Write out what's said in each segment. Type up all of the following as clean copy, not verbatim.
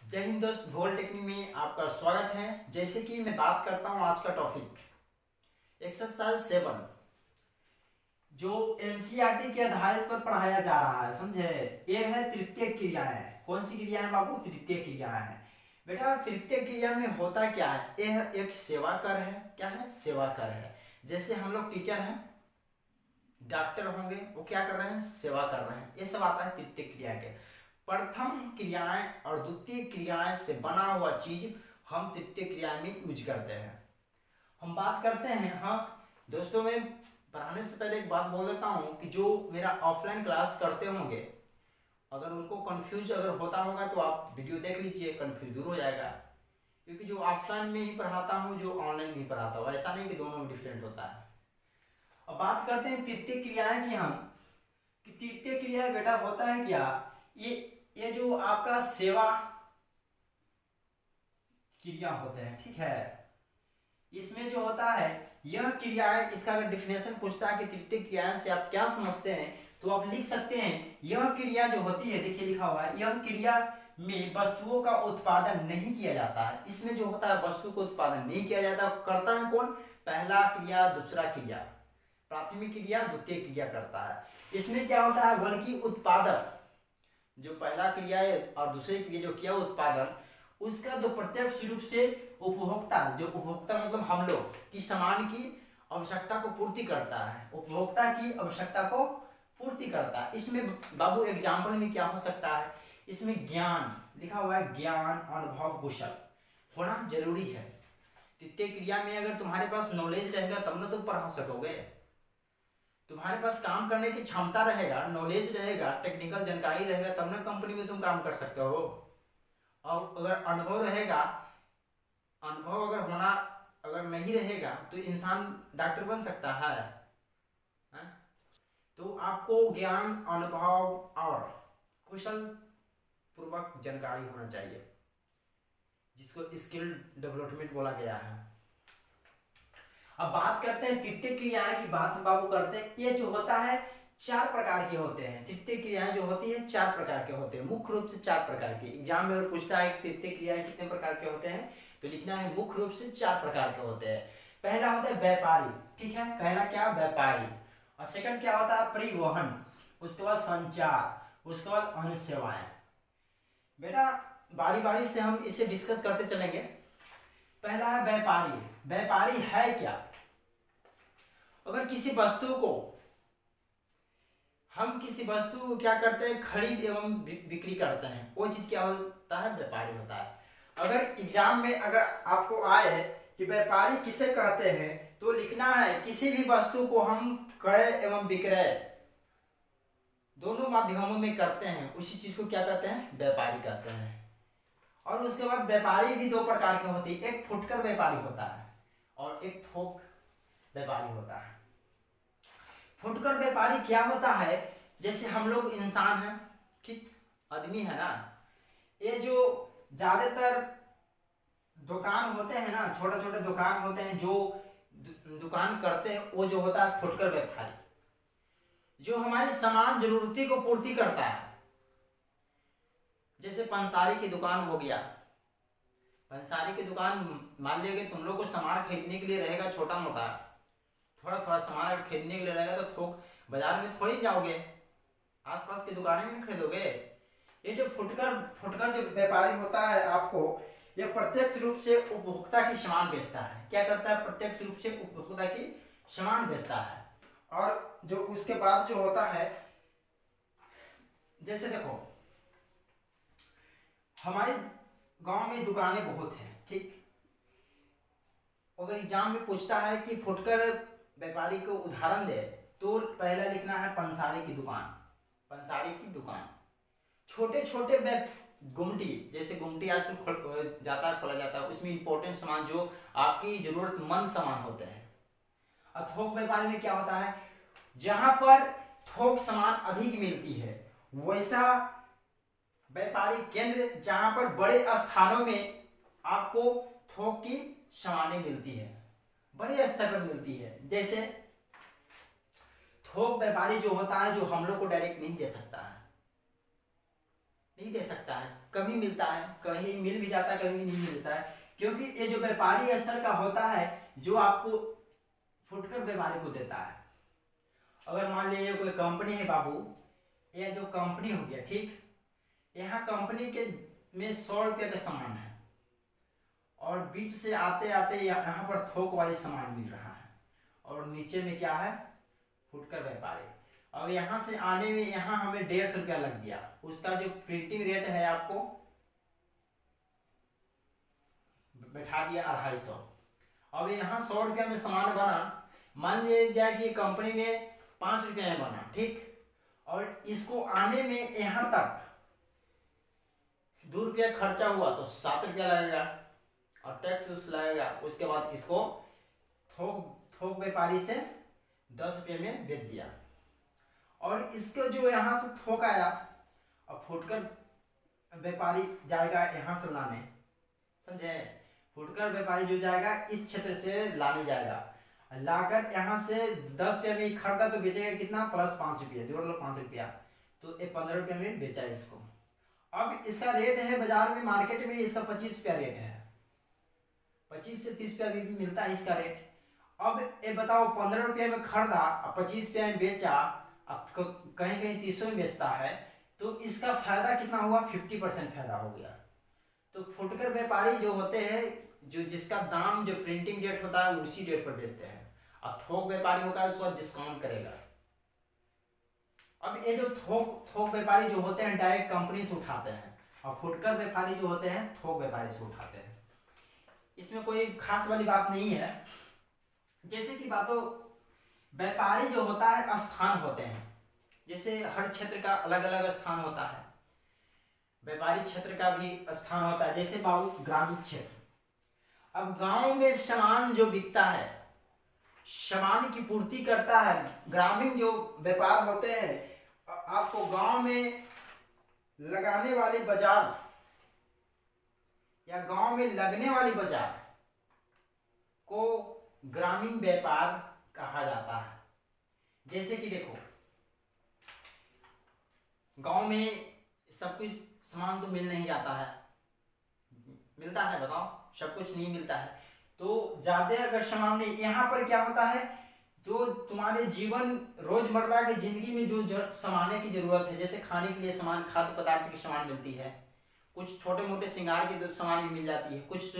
जय हिंद दोस्त, भूगोल टेक्निक में आपका स्वागत है। जैसे कि मैं बात करता हूं आज का टॉपिक एक्सरसाइज 7 जो एनसीईआरटी के आधार पर पढ़ाया जा रहा है, समझे। ये है तृतीय क्रियाएं। कौन सी क्रियाएं बाबू? तृतीय क्रियाएं हैं। बेटा तृतीय क्रिया में होता क्या है? यह एक सेवा कर है। क्या है? सेवा कर है। जैसे हम लोग टीचर हैं, डॉक्टर होंगे, वो क्या कर रहे हैं? सेवा कर रहे हैं। ये सब आता है तृतीय क्रिया के। प्रथम क्रियाएं और द्वितीय क्रियाएं से बना हुआ चीज हम तृतीय क्रिया में यूज करते हैं। हम बात करते हैं। हाँ दोस्तों, मैं पढ़ाने से पहले एक बात बोल देता हूँ कि जो मेरा ऑफलाइन क्लास करते होंगे, अगर उनको कंफ्यूज अगर होता होगा तो आप वीडियो देख लीजिए, कंफ्यूज दूर हो जाएगा। क्योंकि जो ऑफलाइन में ही पढ़ाता हूँ, जो ऑनलाइन भी पढ़ाता हूँ, ऐसा नहीं कि दोनों में डिफरेंट होता है। अब बात करते हैं तृतीय क्रियाएं की हम, कि तृतीय क्रिया बेटा होता है क्या? ये जो आपका सेवा क्रिया होते हैं, ठीक है। इसमें जो होता है यह क्रियाएं, इसका अगर डिफिनेशन पूछता है कि तृतीय क्रियाएं से आप क्या समझते हैं, तो आप लिख सकते हैं यह क्रिया जो होती है, देखिए लिखा हुआ है, यह क्रिया में वस्तुओं का उत्पादन नहीं किया जाता है। इसमें जो होता है वस्तु का उत्पादन नहीं किया जाता। करता है कौन? पहला क्रिया, दूसरा क्रिया, प्राथमिक क्रिया, द्वितीय क्रिया करता है। इसमें क्या होता है? बल्कि उत्पादक, जो पहला क्रिया है और दूसरी क्रिया जो किया उत्पादन, उसका जो प्रत्यक्ष रूप से उपभोक्ता, जो उपभोक्ता मतलब हम लोग की सामान की आवश्यकता को पूर्ति करता है, उपभोक्ता की आवश्यकता को पूर्ति करता है। इसमें बाबू एग्जाम्पल में क्या हो सकता है? इसमें ज्ञान लिखा हुआ है, ज्ञान, अनुभव, कुशल होना जरूरी है। तृतीय क्रिया में अगर तुम्हारे पास नॉलेज रहेगा तब ना तुम पढ़ा सकोगे। तुम्हारे पास काम करने की क्षमता रहेगा, नॉलेज रहेगा, टेक्निकल जानकारी रहेगा, तब ना कंपनी में तुम काम कर सकते हो। और अगर अनुभव रहेगा, अनुभव अगर होना अगर नहीं रहेगा तो इंसान डॉक्टर बन सकता है? तो आपको ज्ञान, अनुभव और कुशल पूर्वक जानकारी होना चाहिए, जिसको स्किल डेवलपमेंट बोला गया है। अब बात करते हैं तृतीय क्रियाएं की बात हम बाबू करते हैं। ये जो होता है 4 प्रकार के होते हैं। तृतीय क्रियाएं जो होती है 4 प्रकार के होते हैं, मुख्य रूप से 4 प्रकार की। एग्जाम में अगर पूछता है तृतीय क्रियाएं कितने प्रकार के होते हैं, तो लिखना है मुख्य रूप से 4 प्रकार के होते हैं। पहला होता है व्यापारी, ठीक है। पहला क्या? व्यापारी। और सेकंड क्या होता है? परिवहन। उसके बाद संचार, उसके बाद अन्य सेवाएं। बेटा बारी बारी से हम इसे डिस्कस करते चलेंगे। पहला है व्यापारी। व्यापारी है क्या? अगर किसी वस्तु को हम किसी वस्तु को क्या करते हैं? खरीद एवं बिक्री करते हैं, वो चीज क्या होता है? व्यापारी होता है। अगर एग्जाम में अगर आपको आए कि व्यापारी किसे कहते हैं, तो लिखना है किसी भी वस्तु को हम क्रय एवं विक्रय दोनों माध्यमों में करते हैं, उसी चीज को क्या कहते हैं? व्यापारी कहते हैं। और उसके बाद व्यापारी भी 2 प्रकार के होते हैं, एक फुटकर व्यापारी होता है और एक थोक व्यापारी होता है। फुटकर व्यापारी क्या होता है? जैसे हम लोग इंसान हैं, ठीक, आदमी है ना, ये जो ज्यादातर दुकान होते हैं ना, छोटे छोटे दुकान होते हैं, जो दुकान करते हैं, वो जो होता है फुटकर व्यापारी, जो हमारी सामान जरूरती को पूर्ति करता है। जैसे पंसारी की दुकान हो गया, पंसारी की दुकान, मान लिया कि तुम लोग को सामान खरीदने के लिए रहेगा छोटा मोटा, थोड़ा थोड़ा सामान अगर खरीदने के लिए रहेगा तो थोक बाजार में थोड़ी जाओगे, आसपास की दुकानें में खरीदोगे। ये जो फुटकर जो व्यापारी होता है, आपको ये प्रत्यक्ष रूप से उपभोक्ता की सामान बेचता है। क्या करता है? प्रत्यक्ष रूप से उपभोक्ता की सामान बेचता है। और जो उसके बाद जो होता है, जैसे देखो हमारे गांव में दुकानें बहुत हैं, ठीक। अगर एग्जाम में पूछता है कि फुटकर व्यापारी को उदाहरण दे, तो पहला लिखना है पंसारी की दुकान। पंसारी की दुकान, छोटे छोटे गुमटी, जैसे गुमटी आजकल खोला जाता है, उसमें इंपॉर्टेंट सामान जो आपकी जरूरतमंद सामान होते हैं। और थोक व्यापारी में क्या होता है? जहां पर थोक सामान अधिक मिलती है, वैसा व्यापारी केंद्र जहां पर बड़े स्थानों में आपको थोक की सामानें मिलती है, बड़े स्तर पर मिलती है। जैसे थोक व्यापारी जो होता है, जो हम लोग को डायरेक्ट नहीं दे सकता है, नहीं दे सकता है, कभी मिलता है, कहीं मिल भी जाता है, कभी नहीं मिलता है, क्योंकि ये जो व्यापारी स्तर का होता है जो आपको फुटकर व्यापारी को देता है। अगर मान लीजिए कोई कंपनी है बाबू, यह जो कंपनी हो गया ठीक, यहाँ कंपनी के में 100 रुपये का सामान है और बीच से आते आते यहाँ पर थोक वाली सामान मिल रहा है और नीचे में क्या है, फुटकर व्यापारी। अब यहाँ से आने में यहाँ हमें 150 रुपया लग गया, उसका जो प्रिंटिंग रेट है आपको बैठा दिया 250। अब यहाँ 100 रुपया में सामान बना, मान लीजिए जाए कि कंपनी में 5 रुपया में बना ठीक, और इसको आने में यहाँ तक 2 रुपया खर्चा हुआ तो 7 रुपया लगेगा और टैक्स उस लगेगा। उसके बाद इसको थोक व्यापारी से 10 रुपये में बेच दिया और इसको जो यहाँ से थोक आया और फुटकर व्यापारी जाएगा यहाँ से लाने, समझे, फुटकर व्यापारी जो जाएगा इस क्षेत्र से लाने जाएगा, लाकर यहाँ से 10 रुपये में खरीदा तो बेचेगा कितना, प्लस 5 रुपया, जोड़ लो 5 रुपया, तो ये 15 रुपये में बेचा इसको। अब इसका रेट है बाजार में, मार्केट में इसका 25 रुपया रेट है, 25 से 30 रुपया भी मिलता है इसका रेट। अब ये बताओ 15 रुपये में खरीदा और 25 रुपये में बेचा, अब कहीं कहीं 30 में बेचता है, तो इसका फायदा कितना हुआ, 50% फायदा हो गया। तो फुटकर व्यापारी जो होते हैं, जो जिसका दाम जो प्रिंटिंग रेट होता है उसी रेट पर बेचते हैं, और थोक व्यापारी होता है उसको डिस्काउंट करेगा। अब ये जो थोक व्यापारी जो होते हैं डायरेक्ट कंपनी से उठाते हैं, और फुटकर व्यापारी जो होते हैं थोक व्यापारी से उठाते हैं। इसमें कोई खास वाली बात नहीं है। जैसे कि बातों, व्यापारी जो होता है स्थान होते हैं, जैसे हर क्षेत्र का अलग अलग स्थान होता है, व्यापारिक क्षेत्र का भी स्थान होता है। जैसे बाबू ग्रामीण क्षेत्र, अब गांव में सामान जो बिकता है, सामान की पूर्ति करता है, ग्रामीण जो व्यापार होते हैं, आपको गांव में लगाने वाले बाजार या गांव में लगने वाली बाजार को ग्रामीण व्यापार कहा जाता है। जैसे कि देखो, गांव में सब कुछ सामान तो मिल नहीं जाता है, मिलता है बताओ, सब कुछ नहीं मिलता है, तो ज्यादा अगर सामान नहीं, यहाँ पर क्या होता है, जो तुम्हारे जीवन रोजमर्रा की जिंदगी में जो सामान की जरूरत है, जैसे खाने के लिए सामान, खाद्य पदार्थ की सामान मिलती है, कुछ छोटे मोटे श्रृंगार की सामान भी मिल जाती है, कुछ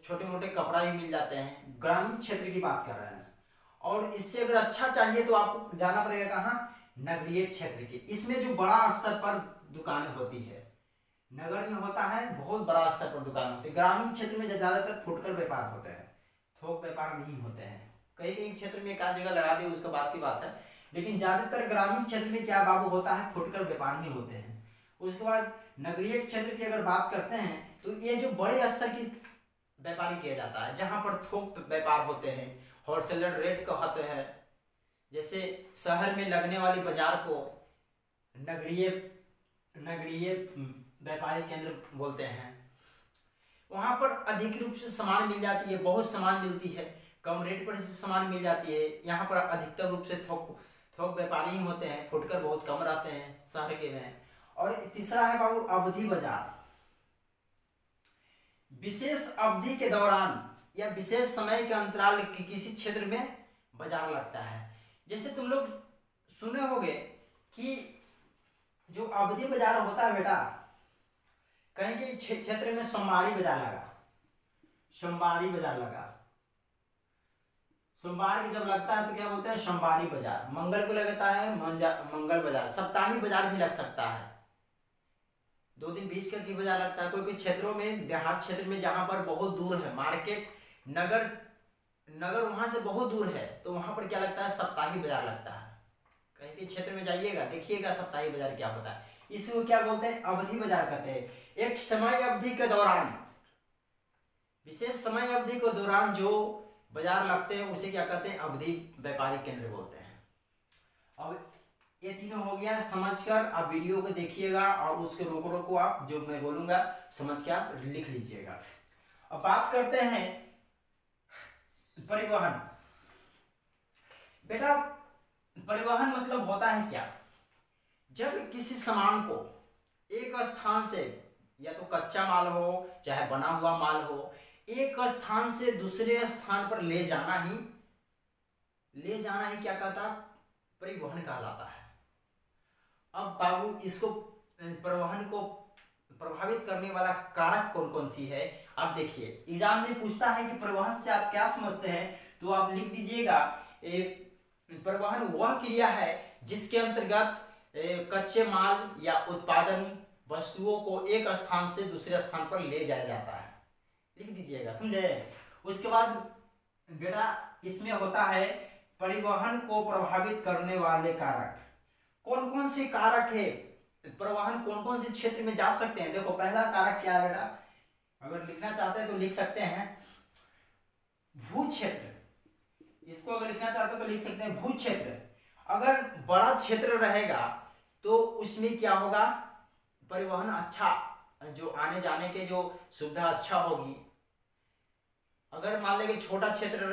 छोटे मोटे कपड़ा भी मिल जाते हैं, ग्रामीण क्षेत्र की बात कर रहे हैं। और इससे अगर अच्छा चाहिए तो आपको जाना पड़ेगा कहाँ, नगरीय क्षेत्र की। इसमें जो बड़ा स्तर पर दुकानें होती है, नगर में होता है बहुत बड़ा स्तर पर दुकान होती है, ग्रामीण क्षेत्र में ज्यादातर फुटकर व्यापार होते हैं, थोक व्यापार नहीं होते हैं। कई कई क्षेत्र में एक आध जगह लगा दी उसके बाद की बात है, लेकिन ज्यादातर ग्रामीण क्षेत्र में क्या बाबू होता है, फुटकर व्यापार ही होते हैं। उसके बाद नगरीय क्षेत्र की अगर बात करते हैं तो ये जो बड़े स्तर की व्यापारी किया जाता है, जहां पर थोक व्यापार होते हैं, होलसेलर रेट कहते हैं। जैसे शहर में लगने वाली बाजार को नगरीय व्यापारी केंद्र बोलते हैं। वहां पर अधिक रूप से सामान मिल जाती है, बहुत सामान मिलती है, कम रेट पर सामान मिल जाती है। यहाँ पर अधिकतर रूप से थोक व्यापारी ही होते हैं, फुटकर बहुत कम रहते हैं शहर के में। और तीसरा है बाबू अवधि बाजार। विशेष अवधि के दौरान या विशेष समय के अंतराल की किसी क्षेत्र में बाजार लगता है। जैसे तुम लोग सुने होंगे कि जो अवधि बाजार होता है बेटा, कहीं के क्षेत्र में सोमवारी बाजार लगा, सोमवारी बाजार लगा, सोमवार की जब लगता है तो क्या बोलते हैं, सोमवारी बाजार। मंगल को लगता है मंगल बाजार, सप्ताही बाजार भी लग सकता है, 2 दिन बीच का की बाजार लगता है। कोई क्षेत्रों में, देहात क्षेत्र में जहां पर बहुत दूर है मार्केट, नगर वहां से बहुत दूर है, तो वहां पर क्या लगता है, सप्ताही बाजार लगता है। कहीं के क्षेत्र में जाइएगा देखिएगा सप्ताही बाजार क्या होता है। इसको क्या बोलते हैं, अवधि बाजार कहते हैं। एक समय अवधि के दौरान, विशेष समय अवधि के दौरान जो बाजार लगते हैं उसे क्या कहते हैं, अवधि व्यापारी केंद्र बोलते हैं। अब ये तीनों हो गया, समझकर आप वीडियो को देखिएगा और उसके रोको आप जो मैं बोलूंगा समझ के आप लिख लीजिएगा। अब बात करते हैं परिवहन। बेटा परिवहन मतलब होता है क्या, जब किसी सामान को एक स्थान से, या तो कच्चा माल हो चाहे बना हुआ माल हो, एक स्थान से दूसरे स्थान पर ले जाना ही क्या कहता, परिवहन कहलाता है। अब बाबू इसको परिवहन को प्रभावित करने वाला कारक कौन कौन सी है, आप देखिए एग्जाम में पूछता है कि परिवहन से आप क्या समझते हैं, तो आप लिख दीजिएगा परिवहन वह क्रिया है जिसके अंतर्गत कच्चे माल या उत्पादन वस्तुओं को एक स्थान से दूसरे स्थान पर ले जाया जाता है, लिख दीजिएगा, समझे। उसके बाद बेटा इसमें होता है परिवहन को प्रभावित करने वाले कारक, कौन कौन से कारक है, परिवहन कौन कौन से क्षेत्र में जा सकते हैं। देखो पहला कारक क्या है बेटा, अगर लिखना चाहते हैं तो लिख सकते हैं भू क्षेत्र, इसको अगर लिखना चाहते हो तो लिख सकते हैं भू क्षेत्र। अगर बड़ा क्षेत्र रहेगा तो उसमें क्या होगा, परिवहन अच्छा, जो आने जाने के जो सुविधा अच्छा होगी। अगर मान लेंगे छोटा क्षेत्र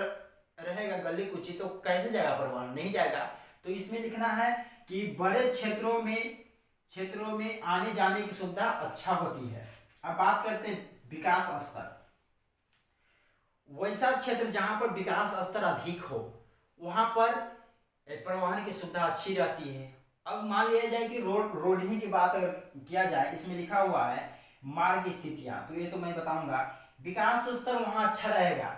रहेगा गली कुची, तो कैसे जाएगा परिवहन, नहीं जाएगा। तो इसमें लिखना है कि बड़े क्षेत्रों में आने जाने की सुविधा अच्छा होती है। अब बात करते हैं विकास स्तर, वैसा क्षेत्र जहां पर विकास स्तर अधिक हो वहां पर परिवहन की सुविधा अच्छी रहती है। अब मान लिया जाए कि रोड ही की बात अगर किया जाए, इसमें लिखा हुआ है मार्ग स्थितियां, तो ये तो मैं बताऊंगा विकास स्तर वहां अच्छा रहेगा।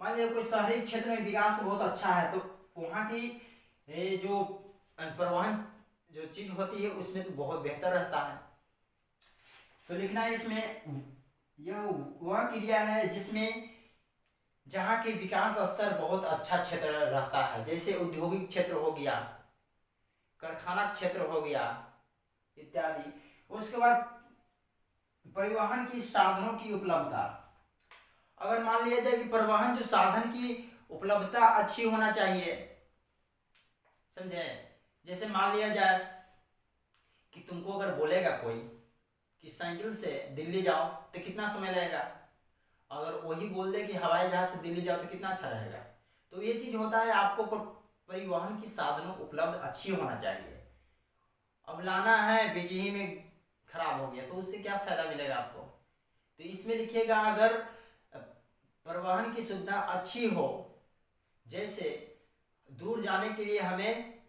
मान लीजिए कोई शहरी क्षेत्र में विकास बहुत अच्छा है, तो वहां की जो परिवहन जो चीज होती है उसमें तो बहुत बेहतर रहता है। तो लिखना है इसमें यह वह क्रिया है जिसमें जहां के विकास स्तर बहुत अच्छा क्षेत्र रहता है, जैसे औद्योगिक क्षेत्र हो गया, कारखाना क्षेत्र हो गया इत्यादि। उसके बाद परिवहन की साधनों की उपलब्धता, अगर मान लिया जाए कि परिवहन जो साधन की उपलब्धता अच्छी होना चाहिए, समझे। जैसे मान लिया जाए कि तुमको अगर बोलेगा कोई कि साइकिल से दिल्ली जाओ तो कितना समय लगेगा, अगर वही बोल दे कि हवाई जहाज से दिल्ली जाओ तो कितना अच्छा रहेगा। तो ये चीज होता है, आपको परिवहन की साधनों उपलब्ध अच्छी होना चाहिए। अब लाना है बिजली में खराब हो गया तो उससे क्या फायदा मिलेगा आपको, तो इसमें लिखिएगा अगर परिवहन की सुविधा अच्छी हो, जैसे दूर जाने के लिए हमें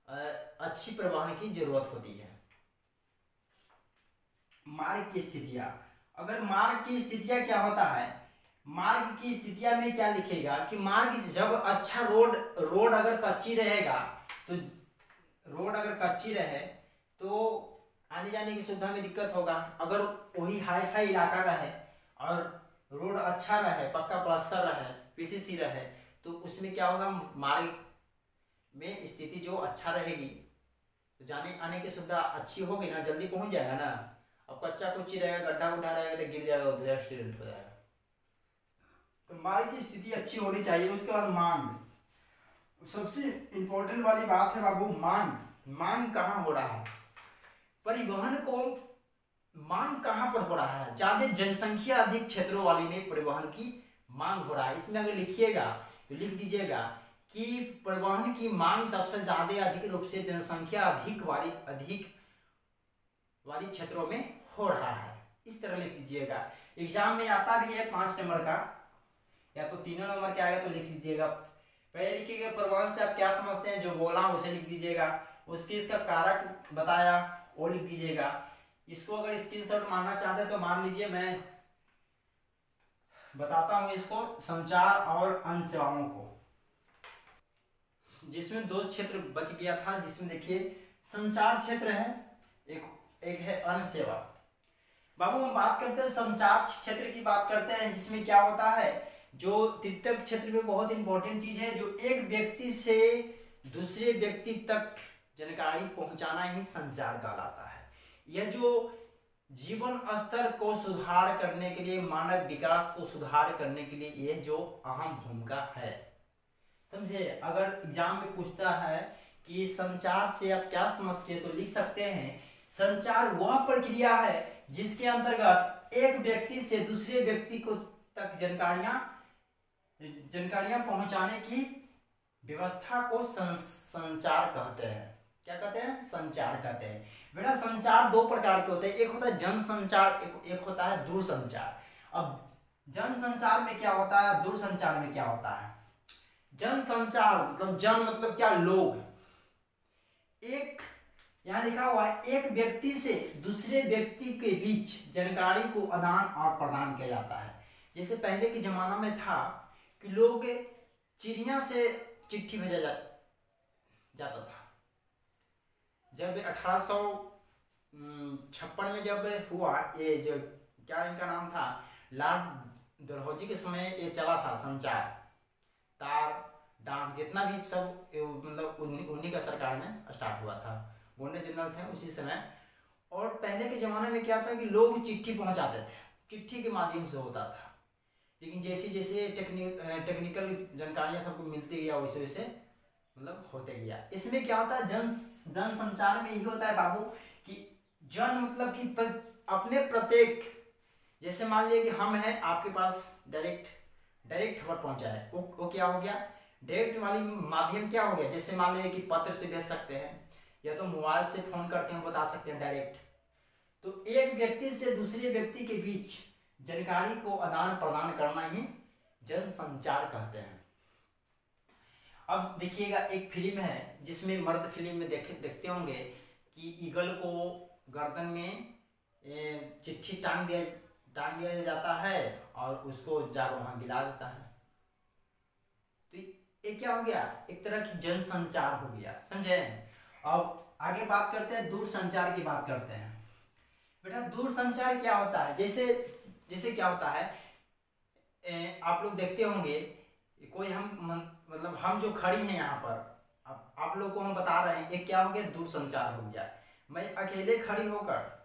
अच्छी परिवहन की जरूरत होती है। मार्ग की स्थितियां, अगर मार्ग की स्थितियां क्या होता है, मार्ग की स्थितियां में क्या लिखेगा कि मार्ग जब अच्छा रोड अगर कच्ची रहेगा, तो रोड अगर कच्ची रहे तो आने जाने की सुविधा में दिक्कत होगा। अगर वही हाई फाई इलाका रहे और रोड अच्छा रहे, पक्का प्लास्टर रहे, पीसीसी रहे, तो उसमें क्या होगा, मार्ग में स्थिति जो अच्छा रहेगी तो जाने आने की सुविधा अच्छी होगी ना, जल्दी पहुंच जाएगा ना। अब कच्चा कुच्ची रहेगा, गड्ढा गुड्ढा रहेगा तो गिर जाएगा, उधर एक्सीडेंट हो जाएगा। तो मार्ग की स्थिति अच्छी होनी चाहिए। उसके बाद मांग, सबसे इंपॉर्टेंट वाली बात है बाबू, मांग कहाँ हो रहा है, परिवहन को मांग कहाँ पर हो रहा है, ज्यादा जनसंख्या अधिक क्षेत्रों वाली में परिवहन की मांग हो रहा है। इसमें अगर लिखिएगा तो लिख दीजिएगा कि परिवहन की मांग सबसे ज्यादा अधिक रूप से जनसंख्या अधिक वाली क्षेत्रों में हो रहा है, इस तरह लिख दीजिएगा। एग्जाम में आता भी है 5 नंबर का, या तो 3 नंबर के आएगा तो लिख दीजिएगा। पहले लिखिएगा परिवहन से आप क्या समझते हैं, जो बोला उसे लिख दीजिएगा, उसके इसका कारक बताया वो लिख दीजिएगा। इसको अगर स्क्रीनशॉट मारना चाहते हैं तो मार लीजिए, मैं बताता हूं इसको। संचार और अन्य सेवाओं को, जिसमें 2 क्षेत्र बच गया था, जिसमें देखिए संचार क्षेत्र है, एक है अन्य सेवा। बाबू हम बात करते हैं संचार क्षेत्र की बात करते हैं, जिसमें क्या होता है, जो तृतीय क्षेत्र में बहुत इंपॉर्टेंट चीज है, जो एक व्यक्ति से दूसरे व्यक्ति तक जानकारी पहुंचाना ही संचार कहलाता है। यह जो जीवन स्तर को सुधार करने के लिए, मानव विकास को सुधार करने के लिए यह जो अहम भूमिका है, समझे। अगर एग्जाम में पूछता है कि संचार से आप क्या समझते हैं, तो लिख सकते हैं संचार वह प्रक्रिया है जिसके अंतर्गत एक व्यक्ति से दूसरे व्यक्ति को तक जानकारियां पहुंचाने की व्यवस्था को संचार कहते हैं। क्या कहते हैं, संचार कहते हैं। बेटा संचार दो प्रकार के होते हैं, एक होता है जन संचार, एक होता है दूर संचार। अब जन संचार में क्या होता है, दूर संचार में क्या होता है। जन संचार मतलब जन मतलब क्या, लोग। एक यहाँ लिखा हुआ है, एक व्यक्ति से दूसरे व्यक्ति के बीच जानकारी को आदान और प्रदान किया जाता है। जैसे पहले के जमाना में था कि लोग चिड़िया से चिट्ठी भेजा जाता था। जब 1856 में जब हुआ ये, जो क्या इनका नाम था, लॉर्ड डलहौजी के समय ये चला था संचार, तार डाक जितना भी सब मतलब उन्हीं का सरकार में स्टार्ट हुआ था, गवर्नर जनरल थे उसी समय। और पहले के ज़माने में क्या था कि लोग चिट्ठी पहुंचाते थे, चिट्ठी के माध्यम से होता था। लेकिन जैसे जैसे टेक्निकल जानकारियाँ सबको मिलती गया वैसे वैसे मतलब होते गया। इसमें क्या होता है, जन संचार में यही होता है बाबू कि जन मतलब कि अपने प्रत्येक, जैसे मान लिया कि हम हैं आपके पास, डायरेक्ट खबर पहुंचा है, वो क्या हो गया, डायरेक्ट वाली माध्यम क्या हो गया। जैसे मान लिया कि पत्र से भेज सकते हैं या तो मोबाइल से फोन करके हम बता सकते हैं डायरेक्ट। तो एक व्यक्ति से दूसरे व्यक्ति के बीच जानकारी को आदान प्रदान करना ही जन संचार कहते हैं। अब देखिएगा एक फिल्म है जिसमें मर्द फिल्म में देखते होंगे कि ईगल को गर्दन में चिट्ठी टांग दिया जाता है और उसको जाकर वहां गिरा देता है। तो ये क्या हो गया, एक तरह की जन संचार हो गया, समझे। अब आगे बात करते हैं, दूर संचार की बात करते हैं। बेटा दूर संचार क्या होता है, जैसे क्या होता है, आप लोग देखते होंगे कोई मतलब हम जो खड़ी हैं यहाँ पर, अब आप लोग को हम बता रहे हैं, एक क्या हो गया, दूर संचार हो गया। मैं अकेले खड़ी होकर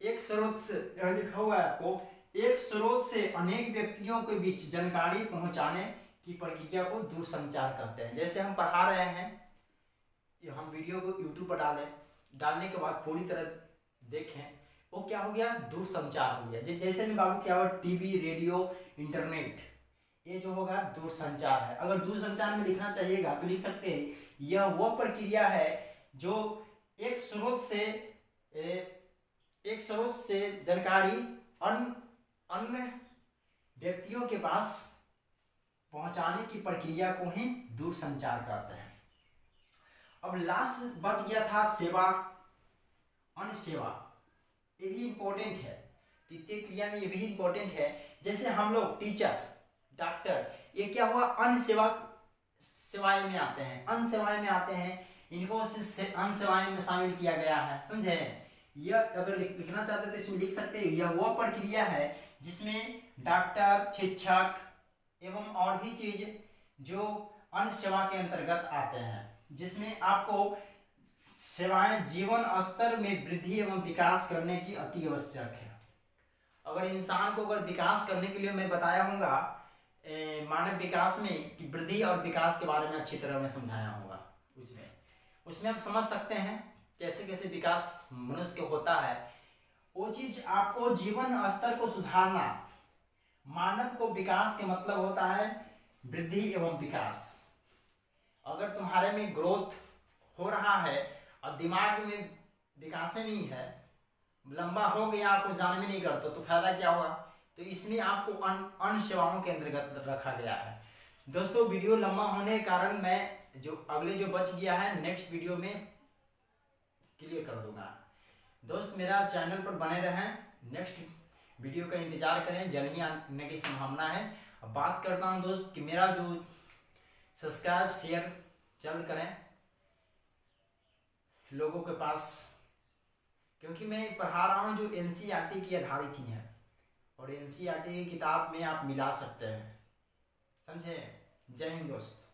एक स्रोत से, यह लिखा हुआ है आपको, एक स्रोत से अनेक व्यक्तियों के बीच जानकारी पहुंचाने की प्रक्रिया को दूर संचार कहते हैं। जैसे हम पढ़ा रहे हैं, हम वीडियो को यूट्यूब पर डालने के बाद पूरी तरह देखें, वो क्या हो गया, दूर संचार हो गया। जैसे में बाबू क्या हुआ, टीवी, रेडियो, इंटरनेट, ये जो होगा दूर संचार है। अगर दूर संचार में लिखना चाहिएगा तो लिख सकते हैं, यह वह प्रक्रिया है जो एक स्रोत से जानकारी अन्य व्यक्तियों के पास पहुंचाने की प्रक्रिया को ही दूर संचार कहते हैं। अब लास्ट बच गया था सेवा, अन्य सेवा, ये भी इंपॉर्टेंट है, तृतीय क्रिया में ये भी इंपॉर्टेंट है। जैसे हम लोग टीचर, डॉक्टर, ये क्या हुआ, अन्य सेवाएं में आते हैं, अन्य सेवाएं में आते हैं, इनको अन्य सेवाएं में शामिल किया गया है, समझे। यह अगर लिखना चाहते तो इसमें लिख सकते हैं, यह वह प्रक्रिया है जिसमें डॉक्टर, शिक्षक एवं और भी चीज जो अन्य सेवा के अंतर्गत आते हैं, जिसमें आपको सेवाएं जीवन स्तर में वृद्धि एवं विकास करने की अति आवश्यक है। अगर इंसान को अगर विकास करने के लिए मैं बताया होगा मानव विकास में कि वृद्धि और विकास के बारे में अच्छी तरह में समझाया होगा, उसमें आप समझ सकते हैं कैसे कैसे विकास मनुष्य के होता है। वो चीज आपको जीवन स्तर को सुधारना, मानव को विकास के मतलब होता है वृद्धि एवं विकास। अगर तुम्हारे में ग्रोथ हो रहा है और दिमाग में विकास नहीं है, लंबा हो गया, कुछ जान में नहीं करते तो फायदा क्या होगा। तो इसमें आपको अन्य सेवाओं के अंतर्गत रखा गया है। दोस्तों वीडियो लंबा होने के कारण मैं जो अगले जो बच गया है नेक्स्ट वीडियो में क्लियर कर दूंगा। दोस्त मेरा चैनल पर बने रहें, नेक्स्ट वीडियो का इंतजार करें, जल्द ही आने की संभावना है। अब बात करता हूं दोस्त कि मेरा जो सब्सक्राइब शेयर जल्द करें लोगों के पास, क्योंकि मैं पढ़ा रहा हूं जो एनसीईआरटी की आधारित ही है और एनसीईआरटी की किताब में आप मिला सकते हैं, समझे। जय हिंद दोस्त।